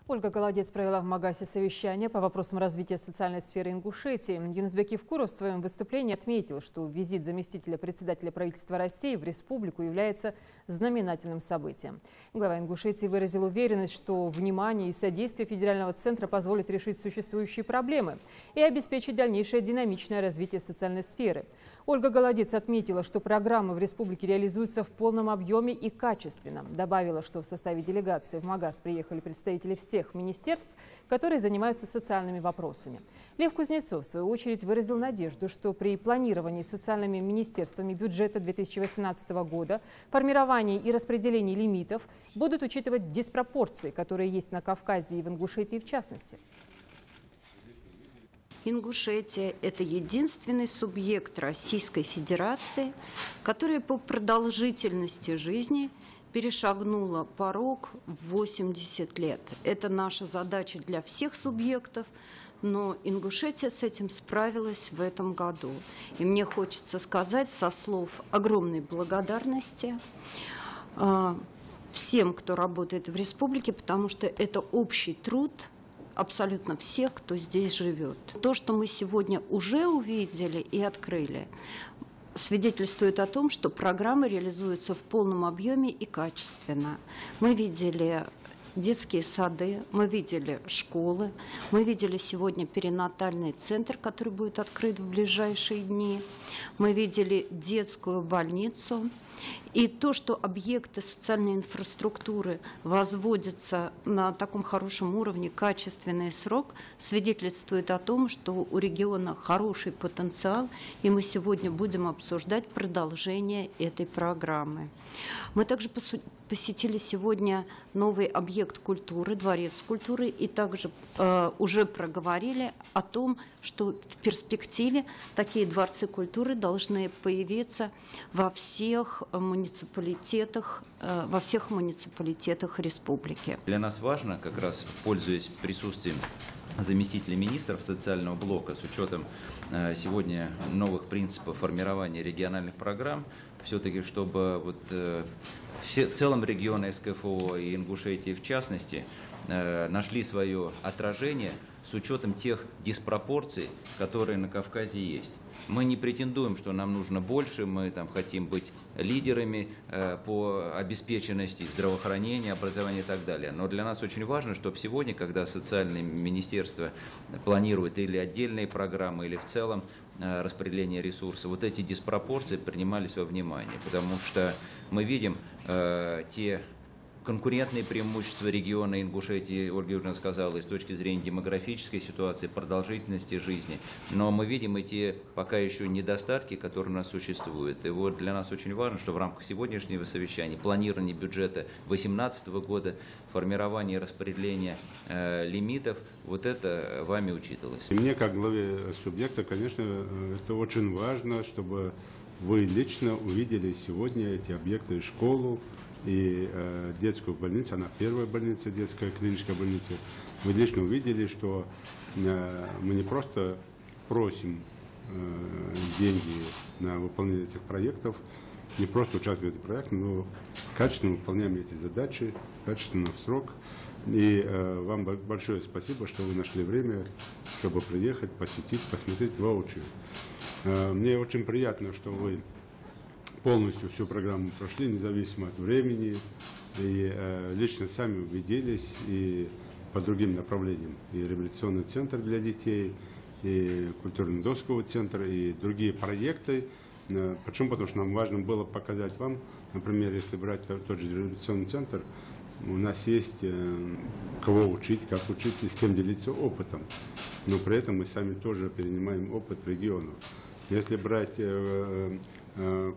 Ольга Голодец провела в Магасе совещание по вопросам развития социальной сферы Ингушетии. Юнусбек Евкуров в своем выступлении отметил, что визит заместителя председателя правительства России в республику является знаменательным событием. Глава Ингушетии выразил уверенность, что внимание и содействие федерального центра позволит решить существующие проблемы и обеспечить дальнейшее динамичное развитие социальной сферы. Ольга Голодец отметила, что программы в республике реализуются в полном объеме и качественно. Добавила, что в составе делегации в Магас приехали представители всех министерств, которые занимаются социальными вопросами. Лев Кузнецов, в свою очередь, выразил надежду, что при планировании социальными министерствами бюджета 2018 года, формировании и распределении лимитов будут учитывать диспропорции, которые есть на Кавказе и в Ингушетии в частности. Ингушетия – это единственный субъект Российской Федерации, который по продолжительности жизни перешагнула порог в 80 лет. Это наша задача для всех субъектов, но Ингушетия с этим справилась в этом году. И мне хочется сказать со слов огромной благодарности всем, кто работает в республике, потому что это общий труд абсолютно всех, кто здесь живет. То, что мы сегодня уже увидели и открыли, свидетельствует о том, что программы реализуются в полном объеме и качественно. Мы видели детские сады, мы видели школы, мы видели сегодня перинатальный центр, который будет открыт в ближайшие дни, мы видели детскую больницу. И то, что объекты социальной инфраструктуры возводятся на таком хорошем уровне, качественный срок, свидетельствует о том, что у региона хороший потенциал, и мы сегодня будем обсуждать продолжение этой программы. Мы также посетили сегодня новый объект культуры, дворец культуры, и также уже проговорили о том, что в перспективе такие дворцы культуры должны появиться во всех муниципалитетах республики. Для нас важно, как раз пользуясь присутствием заместителя министров социального блока, с учетом сегодня новых принципов формирования региональных программ, все-таки, чтобы в целом регионы СКФО и Ингушетии в частности нашли свое отражение с учетом тех диспропорций, которые на Кавказе есть. Мы не претендуем, что нам нужно больше, мы хотим быть лидерами по обеспеченности здравоохранения, образования и так далее. Но для нас очень важно, чтобы сегодня, когда социальное министерство планирует или отдельные программы, или в целом распределение ресурсов, вот эти диспропорции принимались во внимание, потому что мы видим те конкурентные преимущества региона Ингушетии, Ольга Юрьевна сказала, и с точки зрения демографической ситуации, продолжительности жизни. Но мы видим и те пока еще недостатки, которые у нас существуют. И вот для нас очень важно, что в рамках сегодняшнего совещания, планирования бюджета 2018 года, формирование и распределение лимитов, вот это вами учитывалось. Мне, как главе субъекта, конечно, это очень важно, чтобы вы лично увидели сегодня эти объекты, школу и детскую больницу, она первая больница, детская клиническая больница. Вы лично увидели, что мы не просто просим деньги на выполнение этих проектов, не просто участвуем в этих проектах, но качественно выполняем эти задачи, качественно в срок. И вам большое спасибо, что вы нашли время, чтобы приехать, посетить, посмотреть воочию. Мне очень приятно, что вы полностью всю программу прошли, независимо от времени, и лично сами убедились и по другим направлениям. И реабилитационный центр для детей, и культурно-досковый центр, и другие проекты. Почему? Потому что нам важно было показать вам, например, если брать тот же реабилитационный центр, у нас есть кого учить, как учить и с кем делиться опытом. Но при этом мы сами тоже перенимаем опыт регионов. Если брать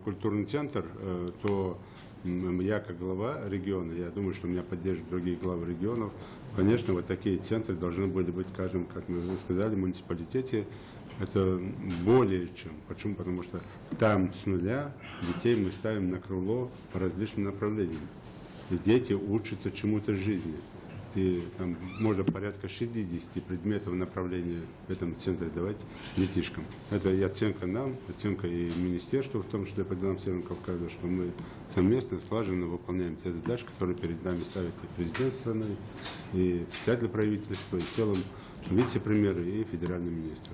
культурный центр, то я как глава региона, я думаю, что меня поддержат другие главы регионов, конечно, вот такие центры должны были быть в каждом, как мы уже сказали, муниципалитете. Это более чем. Почему? Потому что там с нуля детей мы ставим на крыло по различным направлениям. И дети учатся чему-то в жизни. и там можно порядка 60 предметов направления в этом центре давать детишкам. Это и оценка нам, оценка и министерству, в том числе по делам Северного Кавказа, что мы совместно, слаженно выполняем те задачи, которые перед нами ставит и президент страны, и председатель правительства, и в целом вице-премьеры, и федеральный министр.